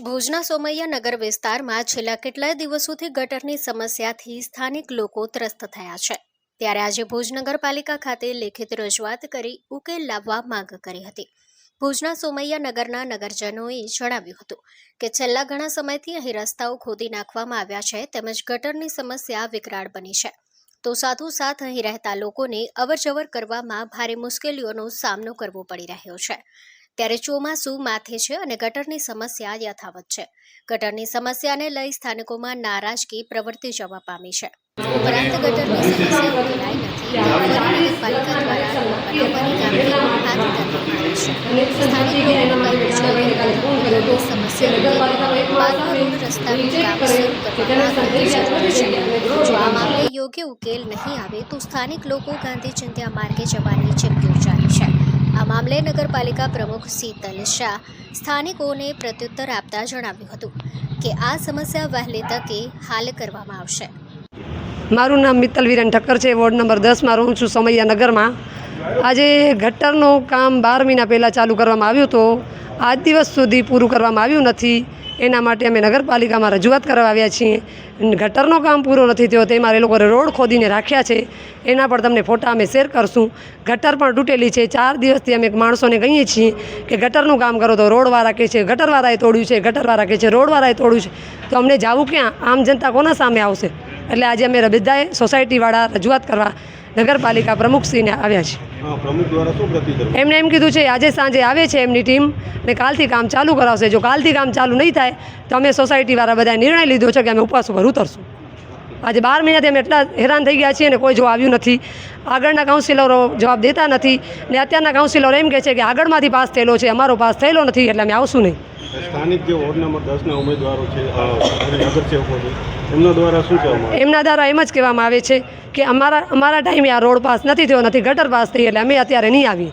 ભુજના સોમૈયા નગર વિસ્તારમાં છેલ્લા કેટલાય દિવસોથી ગટરની સમસ્યાથી સ્થાનિક લોકો ત્રસ્ત થયા છે। ત્યારે આજે ભુજ નગરપાલિકા ખાતે લેખિત રજૂઆત કરી ઉકેલ લાવવા માંગ કરી હતી। ભુજના સોમૈયા નગરના નગરજનોએ જણાવ્યું હતું કે છેલ્લા ઘણા સમયથી અહીં રસ્તાઓ ખોદી નાખવામાં આવ્યા છે તેમજ ગટરની સમસ્યા વિકરાળ બની છે, તો સાથોસાથ અહીં રહેતા લોકોને અવરજવર કરવામાં ભારે મુશ્કેલીઓનો સામનો કરવો પડી રહ્યો છે। ત્યારે ચોમાસું માથે છે અને ગટરની સમસ્યા યથાવત છે। ગટરની સમસ્યાને લઈ સ્થાનિકોમાં નારાજગી પ્રવર્તી જવા પામી છે। ઉપરાંત ગટરની સમસ્યા ઉકેલાઈ નથી, નગરપાલિકા દ્વારા બનાવવાની કામગીરી હાથ ધરવામાં આવી છે। સ્થાનિક લોકોનું કહેવું છે કે ગટરની સમસ્યા પાકા રોડ રસ્તાનું કામ શરૂ કરવામાં આવી છે। જો આ મામલે યોગ્ય ઉકેલ નહીં આવે તો સ્થાનિક લોકો ગાંધી ચિંધ્યા માર્ગે જવાની ચીમકી ઉચ્ચારી છે। આ મામલે નગરપાલિકા પ્રમુખ શીતલ શાહ સ્થાનિકોને પ્રત્યુત્તર આપતા જણાવ્યું હતું કે આ સમસ્યા વહેલી તકે હાલ કરવામાં આવશે। મારું નામ મિત્તલ વીરેન ઠક્કર છે, વોર્ડ નંબર 10 માં રહું છું, સોમૈયા નગરમાં। આજે ગટરનું કામ 12 મહિના પહેલાં ચાલુ કરવામાં આવ્યું તો આજ દિવસ સુધી પૂરું કરવામાં આવ્યું નથી। એના માટે અમે નગરપાલિકામાં રજૂઆત કરવા આવ્યા છીએ। ગટરનો કામ પૂરો નથી થયો તેમાં એ લોકોએ રોડ ખોદીને રાખ્યા છે, એના પર તમને ફોટા અમે શેર કરશું। ગટર પણ તૂટેલી છે। 4 દિવસથી અમે માણસોને કહીએ છીએ કે ગટરનું કામ કરો તો રોડવાળા કહે છે ગટરવાળાએ તોડ્યું છે, ગટરવાળા કહે છે રોડવાળાએ તોડ્યું છે, તો અમને જવું ક્યાં? આમ જનતા કોના સામે આવશે? એટલે આજે અમે બધાએ સોસાયટીવાળા રજૂઆત કરવા નગરપાલિકા પ્રમુખશ્રીને આવ્યા છે। પ્રમુખ દ્વારા શું પ્રતિક્રિયા? એમને એમ કીધું છે આજે સાંજે આવે છે એમની ટીમ ને કાલથી કામ ચાલુ કરાવશે। જો કાલથી કામ ચાલુ નહીં થાય તો અમે સોસાયટીવાળા બધાએ નિર્ણય લીધો છે કે અમે ઉપવાસ ઉપર ઉતરશું। આજે 12 મહિનાથી અમે એટલા હેરાન થઈ ગયા છીએ ને કોઈ જો આવ્યું નથી। આગળના કાઉન્સિલરો જવાબ દેતા નથી ને અત્યારના કાઉન્સિલરો એમ કહે છે કે આગળમાંથી પાસ થયેલો છે, અમારો પાસ થયેલો નથી એટલે અમે આવશું નહીં। સ્થાનિક જે વોર્ડ નંબર 10ના ઉમેદવારો છે, નગરસેવકો છે, એમના દ્વારા શું કહેવામાં આવે? એમના દ્વારા એમ જ કહેવામાં આવે છે કે અમારા ટાઈમે આ રોડ પાસ નથી થયો, નથી ગટર પાસ થઈ એટલે અમે અત્યારે નહીં આવીએ।